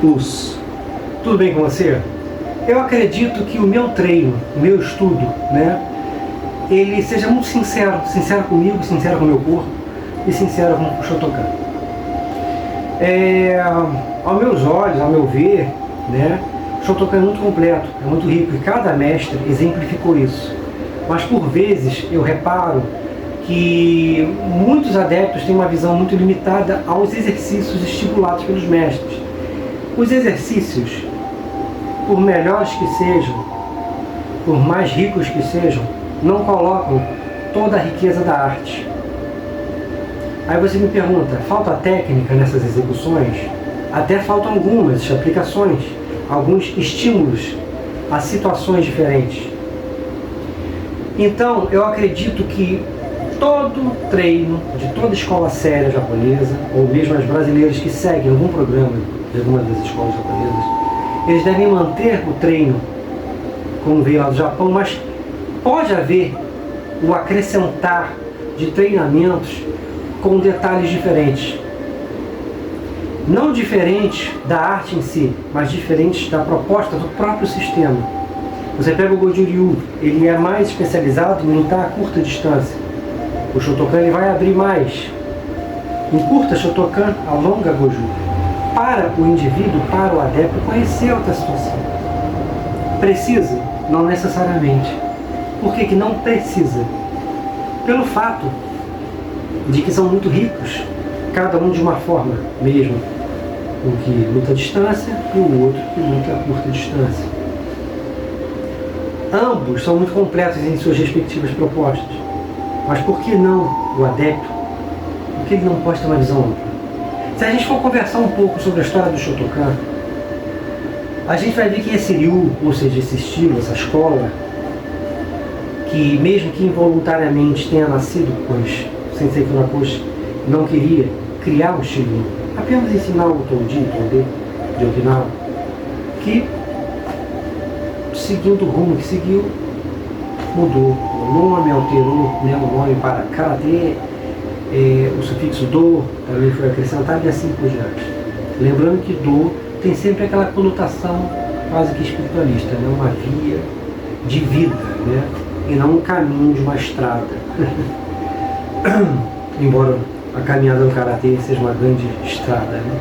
Luz. Tudo bem com você? Eu acredito que o meu treino, o meu estudo, né, ele seja muito sincero, sincero comigo, sincero com o meu corpo e sincero com o Shotokan. Aos meus olhos, ao meu ver, né, o Shotokan é muito completo, é muito rico e cada mestre exemplificou isso. Mas por vezes eu reparo que muitos adeptos têm uma visão muito limitada aos exercícios estipulados pelos mestres. Os exercícios, por melhores que sejam, por mais ricos que sejam, não colocam toda a riqueza da arte. Aí você me pergunta, falta técnica nessas execuções? Até faltam algumas aplicações, alguns estímulos a situações diferentes. Então, eu acredito que todo treino de toda escola séria japonesa, ou mesmo as brasileiras que seguem algum programa de alguma das escolas japonesas, eles devem manter o treino como veio lá do Japão, mas pode haver o acrescentar de treinamentos com detalhes diferentes. Não diferentes da arte em si, mas diferentes da proposta do próprio sistema. Você pega o Goju-Ryu, ele é mais especializado em lutar a curta distância. O Shotokan ele vai abrir mais. Encurta Shotokan, alonga Goju. Para o indivíduo, para o adepto, conhecer outra situação. Precisa? Não necessariamente. Por que que não precisa? Pelo fato de que são muito ricos, cada um de uma forma mesmo. Um que luta a distância e o outro que luta a curta distância. Ambos são muito completos em suas respectivas propostas. Mas por que não o adepto? Por que ele não pode ter uma visão ampla? Se a gente for conversar um pouco sobre a história do Shotokan, a gente vai ver que esse Ryu, ou seja, esse estilo, essa escola, que mesmo que involuntariamente tenha nascido, pois o Sensei Funakoshi não queria criar um estilo, apenas ensinar o Toji, de Okinawa, que seguindo o rumo que seguiu, mudou o nome, alterou, né, o nome para Karatê, o sufixo Do também foi acrescentado e assim por diante. Lembrando que Do tem sempre aquela conotação quase que espiritualista, né, uma via de vida, né, e não um caminho de uma estrada. Embora a caminhada no Karatê seja uma grande estrada, né,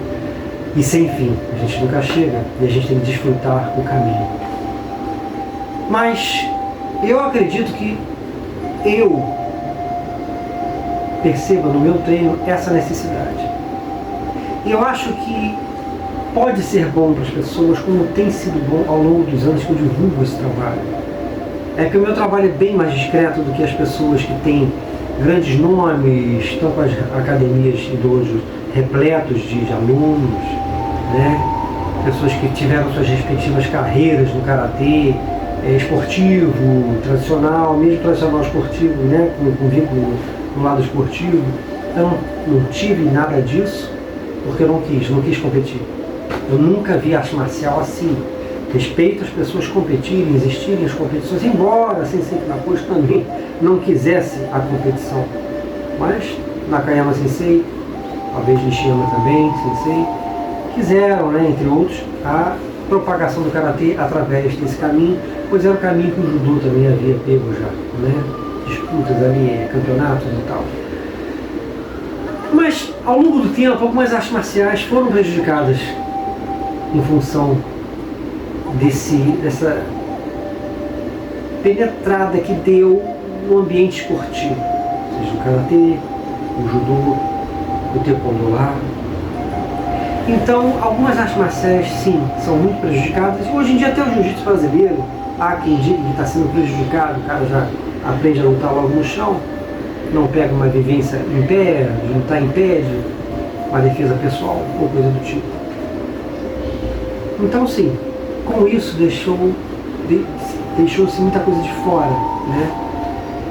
e sem fim, a gente nunca chega e a gente tem que desfrutar o caminho. Mas eu acredito que eu perceba no meu treino essa necessidade. E eu acho que pode ser bom para as pessoas, como tem sido bom ao longo dos anos que eu divulgo esse trabalho. É que o meu trabalho é bem mais discreto do que as pessoas que têm grandes nomes, estão com as academias e dojos repletos de alunos, né? Pessoas que tiveram suas respectivas carreiras no karatê, esportivo, tradicional, mesmo tradicional esportivo, né, com vínculo no lado esportivo. Eu não tive nada disso, porque eu não quis competir. Eu nunca vi arte marcial assim. Respeito as pessoas competirem, existirem as competições, embora Sensei Funakoshi também não quisesse a competição. Mas Nakayama Sensei, talvez Nishiyama também, Sensei, quiseram, né, entre outros, a propagação do Karatê através desse caminho, pois era o caminho que o Judô também havia pego já, né? Disputas ali, campeonatos e tal. Mas, ao longo do tempo, algumas artes marciais foram prejudicadas em função dessa penetrada que deu no ambiente esportivo, seja o Karatê, o Judô, o Taekwondo lá. Então, algumas artes marciais, sim, são muito prejudicadas. E hoje em dia, até o jiu-jitsu brasileiro, há quem diga que está sendo prejudicado, o cara já aprende a lutar logo no chão, não pega uma vivência em pé, de lutar em pé, de uma defesa pessoal, ou coisa do tipo. Então, sim, com isso deixou-se muita coisa de fora, né?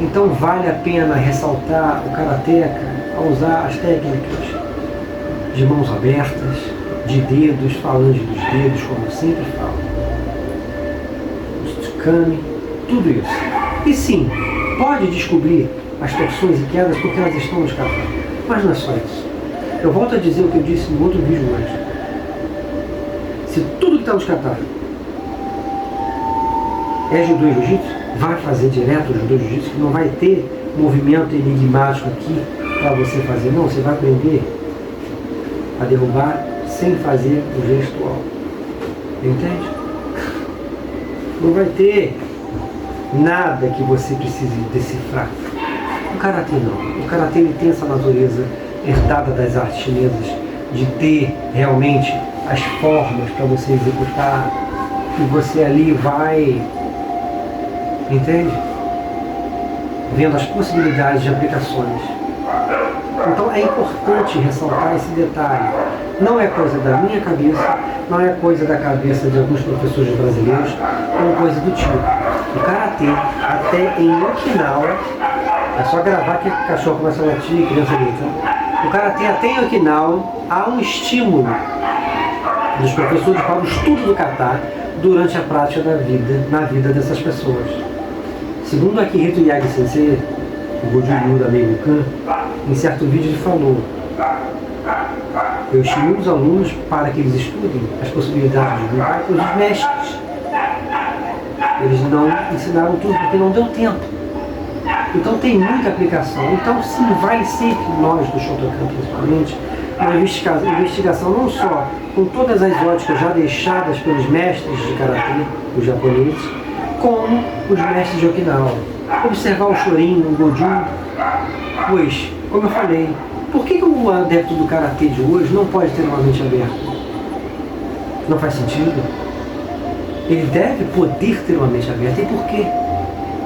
Então, vale a pena ressaltar o karateka a usar as técnicas de mãos abertas, de dedos, falange dos dedos, como eu sempre falo. O tsukami, tudo isso. E sim, pode descobrir as torções e quedas porque elas estão nos kata. Mas não é só isso. Eu volto a dizer o que eu disse no outro vídeo antes. que está nos kata. É judô e jiu-jitsu? Vai fazer direto o judô e jiu-jitsu, que não vai ter movimento enigmático aqui para você fazer. Não, você vai aprender a derrubar sem fazer o gestual. Entende? Não vai ter nada que você precise decifrar. O karatê não. O karatê ele tem essa natureza herdada das artes chinesas de ter realmente as formas para você executar e você ali vai, entende? Vendo as possibilidades de aplicações. Então é importante ressaltar esse detalhe. Não é coisa da minha cabeça, não é coisa da cabeça de alguns professores brasileiros, ou coisa do tipo. O karatê, até em Okinawa, é só gravar que o cachorro começa a latir e criança grita. O karatê, até em Okinawa, há um estímulo dos professores para o estudo do kata durante a prática da vida, na vida dessas pessoas. Segundo Akihito Yagi Sensei, o Goju-ryu da Meibukan, em certo vídeo ele falou: eu estimulo os alunos para que eles estudem as possibilidades do kata com os mestres. Eles não ensinaram tudo porque não deu tempo. Então tem muita aplicação. Então sim, vale sempre nós do Shotokan principalmente, uma investigação não só com todas as óticas já deixadas pelos mestres de karatê, os japoneses, como os mestres de Okinawa. Observar o Shorin, o Goju, pois, como eu falei, por que o adepto do karatê de hoje não pode ter uma mente aberta? Não faz sentido? Ele deve poder ter uma mente aberta. E por quê?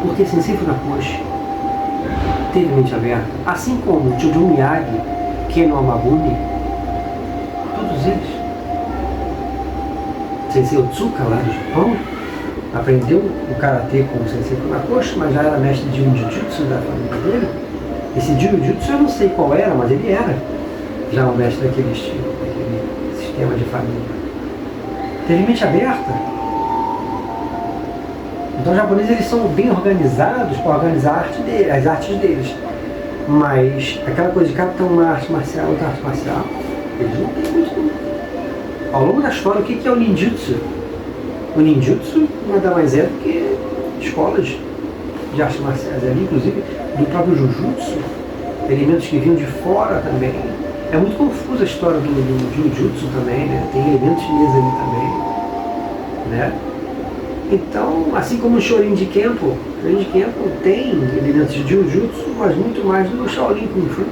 Porque Sensei Funakoshi teve mente aberta. Assim como Jojo Miyagi, Ken Amabuni, todos eles. Sensei Otsuka, lá do Japão, aprendeu o karatê com o Sensei Funakoshi, mas já era mestre de um jiu-jitsu da família dele. Esse jiu-jitsu eu não sei qual era, mas ele era já um mestre daquele estilo, daquele sistema de família. Teve mente aberta. Então os japoneses eles são bem organizados para organizar as artes deles. Mas aquela coisa de cada uma arte marcial, outra arte marcial, eles não têm muito. Ao longo da história, o que é o ninjutsu? O ninjutsu nada mais é do que escolas de artes marciais ali, inclusive do próprio jujutsu, elementos que vinham de fora também. É muito confusa a história do jiu-jitsu também, né? Tem elementos chineses ali também, né? Então, assim como o Shorin de Kempo tem elementos de jiu-jitsu, mas muito mais do Shaolin Kung Fu.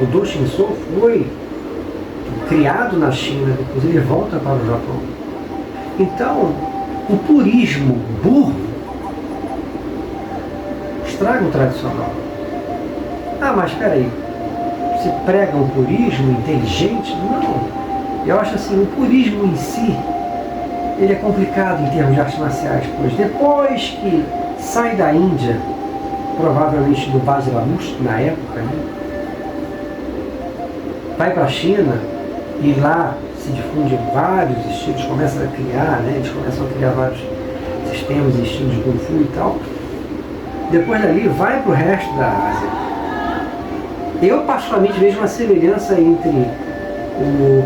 O Do Shinso foi criado na China, depois ele volta para o Japão. Então, o purismo burro estraga o tradicional. Ah, mas espera aí, você prega um purismo inteligente? Não. Eu acho assim, o purismo em si, ele é complicado em termos de artes marciais, pois depois que sai da Índia, provavelmente do Vajramush, na época, né, vai para a China e lá se difunde vários estilos, começa a criar, né, eles começam a criar vários sistemas e estilos de Kung Fu e tal. Depois dali vai para o resto da Ásia. Eu particularmente vejo uma semelhança entre o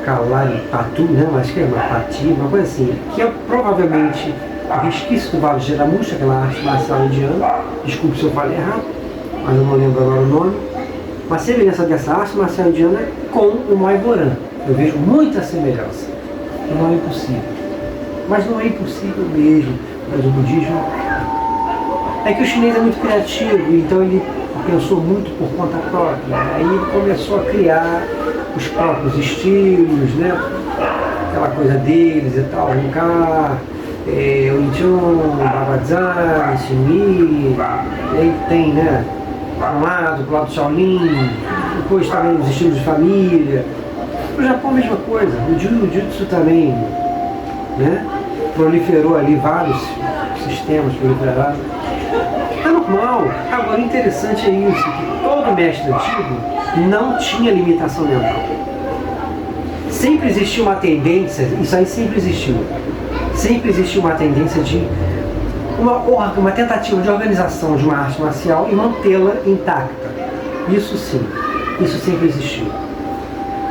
Kalari-patu, né? Acho que é uma pati, uma coisa assim, que é provavelmente o resquício do Vajramush, aquela arte marcial indiana. Desculpe se eu falei errado, mas eu não lembro agora o nome. Uma semelhança dessa arte marcial indiana com o Muay Boran. Eu vejo muita semelhança. Não é impossível. Mas não é impossível mesmo. Mas o budismo é que o chinês é muito criativo, então ele pensou muito por conta própria. Aí ele começou a criar os próprios estilos, né? Aquela coisa deles e tal, Rincar, o Inchon, Babadzan, Shimi, aí tem, né? Pro lado do Shaolin, depois também os estilos de família. No Japão a mesma coisa, o Jiu-Jitsu também, né? Proliferou ali vários sistemas proliferados. É normal. Agora, o interessante é isso, que todo mestre antigo não tinha limitação mental. Sempre existiu uma tendência, isso aí sempre existiu. Sempre existiu uma tendência de uma tentativa de organização de uma arte marcial e mantê-la intacta. Isso sim, isso sempre existiu.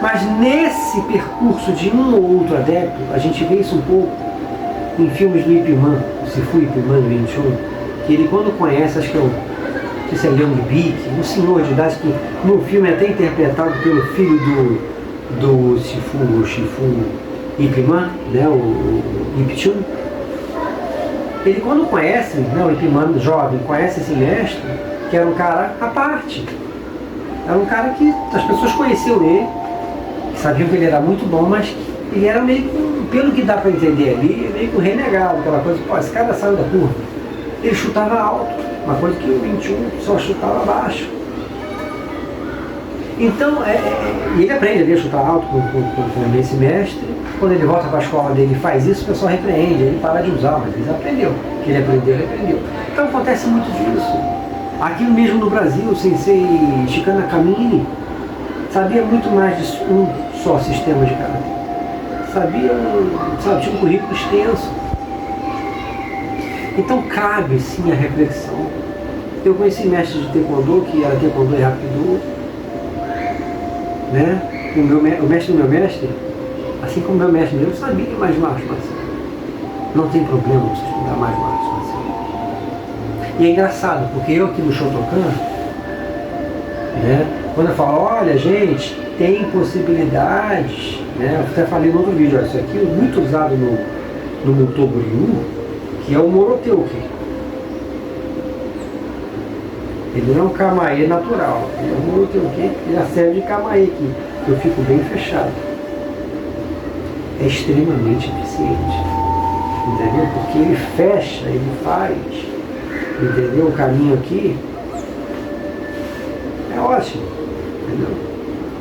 Mas nesse percurso de um ou outro adepto, a gente vê isso um pouco em filmes do Ip Man, o Sifu Ip Man do Wing Chun, que ele quando conhece, acho que é o, não sei se é Leon Bick, um senhor de idade que no filme é até interpretado pelo filho do Sifu, o Shifu Ip Man, né, o Ip Chun. Ele quando conhece, né, o Ip Man jovem, conhece esse mestre, que era um cara à parte. Era um cara que as pessoas conheciam ele, sabiam que ele era muito bom, mas ele era meio que, pelo que dá para entender ali, meio que um renegado, aquela coisa, pô, esse cara saiu da curva. Ele chutava alto, uma coisa que o 21 só chutava baixo. Então, ele aprende ali a chutar alto com esse mestre. Quando ele volta para a escola dele e faz isso, o pessoal repreende, ele para de usar, mas ele aprendeu. O que ele aprendeu, ele aprendeu. Então acontece muito disso. Aqui mesmo no Brasil, o sensei Shikana Kamini sabia muito mais de um só sistema de karatê. Tinha um currículo extenso. Então cabe sim a reflexão. Eu conheci mestres de taekwondo, que era taekwondo e rapido, né? O mestre do meu mestre, assim como o meu mestre mesmo, sabia mais marcha marcial. Não tem problema você estudar mais marcha marcial. E é engraçado, porque eu aqui no Shotokan, né? Quando eu falo, olha gente, tem possibilidades, né? Eu até falei no outro vídeo, olha, isso aqui é muito usado no Mutobo Ryu, que é o Moroteuki. Ele não é um Kamae natural, ele é um Moroteuki, ele serve de Kamae aqui, que eu fico bem fechado. É extremamente eficiente, entendeu? Porque ele fecha, ele faz, entendeu? O caminho aqui é ótimo, entendeu?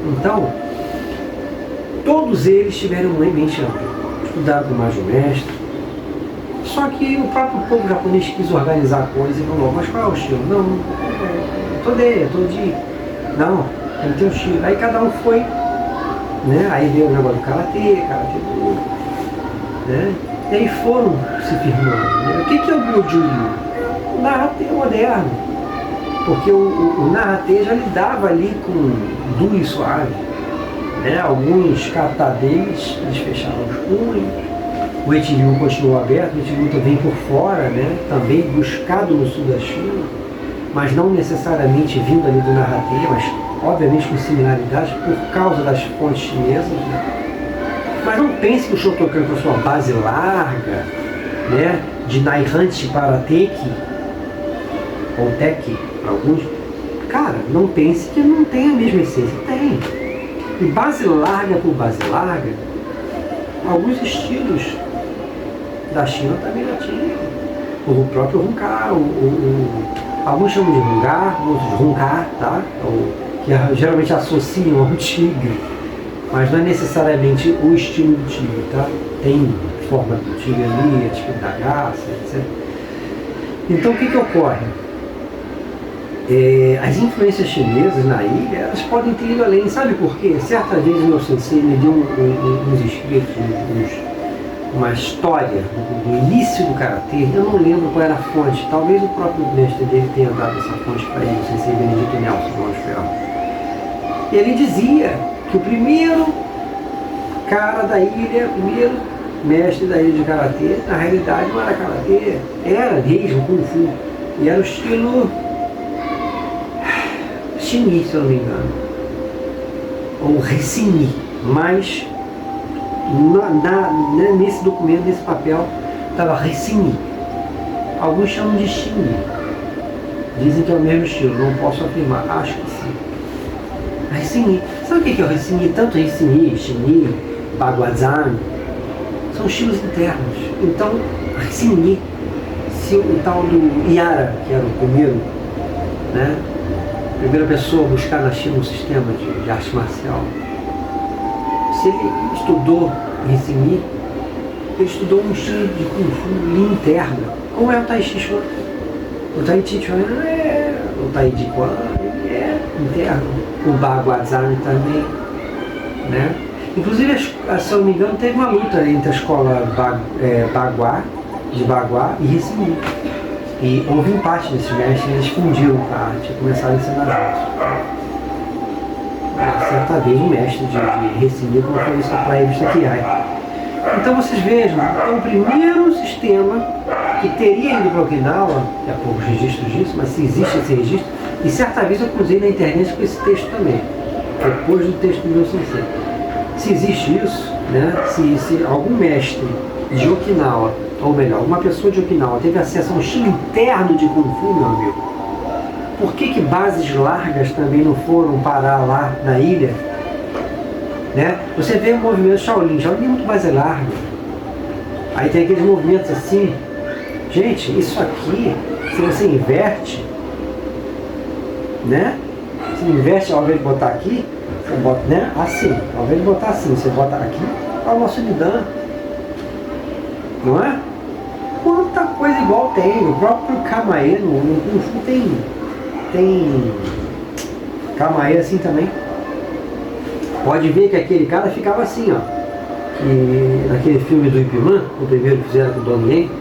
Então, todos eles tiveram uma mente ampla, estudaram com mais o mestre. Só que o próprio povo japonês quis organizar a coisa e falou, mas qual é o estilo? Não, tô de... Não, tem que ter um estilo. Aí cada um foi, né? Aí veio o negócio do karatê duro, né? E aí foram se firmando, né? O que é o Goju-ryu? O Naratê moderno. Porque o Naratê já lidava ali com duro e suave, né? Alguns kata deles, eles fechavam os punhos. O Etiryu continuou aberto, o Etiryu também por fora, né? Também buscado no sul da China, mas não necessariamente vindo ali do Naratê, mas obviamente com similaridades por causa das fontes chinesas, né? Mas não pense que o Shotokan com a sua base larga, né? De Naihanchi para Teki, ou Teki para alguns, cara, não pense que não tem a mesma essência, tem. E base larga por base larga, alguns estilos da China também já tinha. O próprio Hunkar, alguns chamam de Hungar, outros de Hunkar, tá? Que geralmente associam ao tigre, mas não é necessariamente o estilo do tigre, tá? Tem forma do tigre ali, a tipo da garça, etc. Então o que ocorre? As influências chinesas na ilha, elas podem ter ido além, sabe por quê? Certa vez o meu sensei me deu uns escritos, uma história do início do karatê, eu não lembro qual era a fonte, talvez o próprio mestre dele tenha dado essa fonte para ele, o sensei Benedito Nelson, vamos esperar. Ele dizia que o primeiro cara da ilha, o primeiro mestre da ilha de karatê, na realidade não era karatê, era mesmo Kung Fu, e era o estilo Xingyi, se eu não me engano, ou Ressini, mas nesse documento, nesse papel, estava Ressini. Alguns chamam de Xingyi, dizem que é o mesmo estilo, não posso afirmar, acho que sim. Ressini, sabe o que é o Ressini? Tanto Ressini, Xingyi, Baguazhang, são estilos internos. Então, Ressini, se o tal do Yara, que era o primeiro, né? Primeira pessoa a buscar na China um sistema de arte marcial. Se ele estudou Ressini, ele estudou um estilo de Kung Fu interno, como é o Tai Chi Chuan. O Tai Chi Chuan o Tai Chi Chuan é interno, o Baguazhang também, né? Inclusive, se eu não me engano, teve uma luta entre a escola de Bagua e Ressini. E houve empate desses mestres, eles fundiram a arte e começaram a ensinar juntos. certa vez um mestre de Recife colocou isso para a revista Kiai. Então vocês vejam, é o primeiro sistema que teria ido para Okinawa, há poucos registros disso, mas se existe esse registro, e certa vez eu cruzei na internet com esse texto também, depois do texto do meu sensei. Se existe isso, né, se algum mestre de Okinawa, ou melhor, uma pessoa de Okinawa teve acesso a um estilo interno de Kung Fu, meu amigo, por que bases largas também não foram parar lá na ilha? Né? Você vê o movimento Shaolin é muito mais largo. Aí tem aqueles movimentos assim. Gente, isso aqui, se você inverte, né? Se inverte, ao invés de botar aqui, você bota, né? Assim. Ao invés de botar assim, você bota aqui, é o nosso Nidan. Não é? Quanta coisa igual tem. O próprio Kamae no Kung Fu tem Kamae assim também. Pode ver que aquele cara ficava assim, ó. Que naquele filme do Ip Man, o primeiro que fizeram com o Donnie Yen,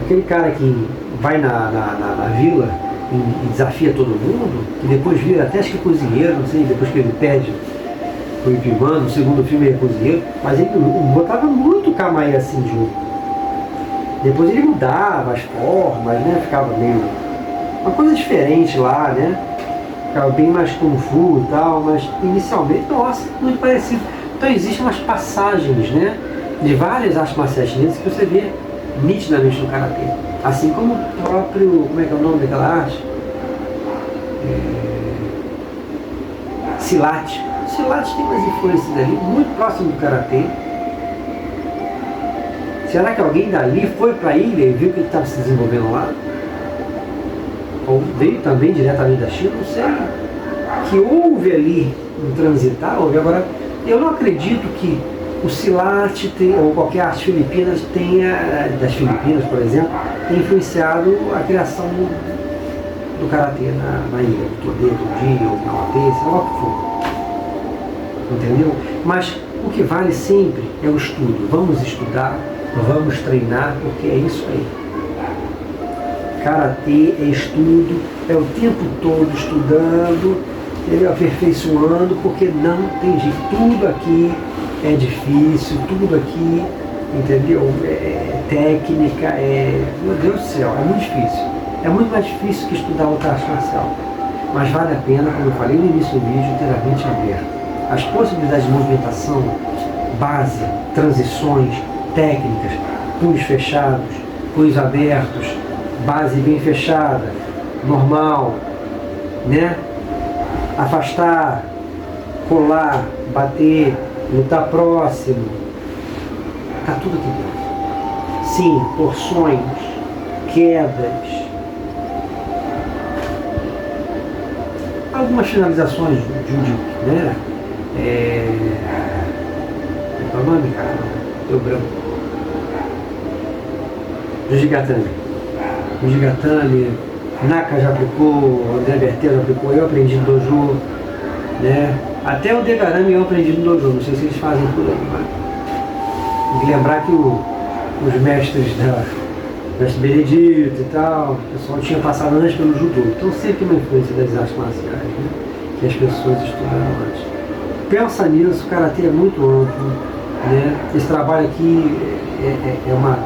aquele cara que vai na vila e desafia todo mundo, e depois vira até acho que cozinheiro, não sei, depois que ele pede o Ip Man, no segundo filme ele é cozinheiro, mas ele botava muito Kamae assim junto. Depois ele mudava as formas, né? Ficava meio uma coisa diferente lá, né? Ficava bem mais Kung Fu e tal, mas inicialmente, nossa, muito parecido. Então existem umas passagens, né? De várias artes marciais chinesas que você vê nitidamente no Karatê. Assim como o próprio, como é que é o nome daquela arte? Silat. O Silat tem umas influências dali, muito próximo do Karatê. Será que alguém dali foi para a ilha e viu o que estava se desenvolvendo lá? Ou veio também diretamente da China? Não sei. Que houve ali um transitar, houve. Agora, eu não acredito que o Silat ou qualquer arte filipina das Filipinas, por exemplo, tenha influenciado a criação do Karatê na ilha, do Todê, do Dia, ou Namatê, sei lá o que for. Entendeu? Mas o que vale sempre é o estudo. Vamos estudar, vamos treinar, porque é isso aí. Karatê é estudo, é o tempo todo estudando, aperfeiçoando, porque não tem jeito. Tudo aqui é difícil, tudo aqui, entendeu? É técnica, meu Deus do céu, é muito difícil. É muito mais difícil que estudar outra arte marcial. Mas vale a pena, como eu falei no início do vídeo, ter a mente aberta. As possibilidades de movimentação, base, transições, técnicas, punhos fechados, punhos abertos, base bem fechada, normal, né? Afastar, colar, bater, lutar próximo, tá tudo aqui dentro. Sim, torções, quedas, algumas finalizações de né? Qual é o nome, cara? Deu branco. Jigatame, Naka já aplicou, André Bertel já aplicou, eu aprendi no dojo, né? Até o Degarame eu aprendi no dojo, não sei se eles fazem por aí, mas tem que lembrar que os mestres mestre Benedito e tal, o pessoal tinha passado antes pelo judô, então sempre uma influência das artes marciais, né? Que as pessoas estudaram antes. Pensa nisso, o Karatê é muito amplo, né? Esse trabalho aqui é uma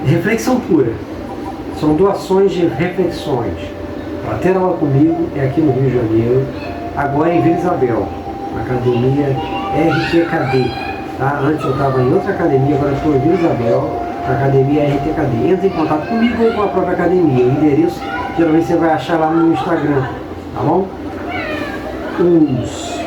reflexão pura. São doações de reflexões. Para ter aula comigo é aqui no Rio de Janeiro, agora em Vila Isabel, na academia RTKD. Tá? Antes eu estava em outra academia, agora estou em Vila Isabel, na academia RTKD. Entre em contato comigo ou com a própria academia. O endereço geralmente você vai achar lá no Instagram. Tá bom? Uns.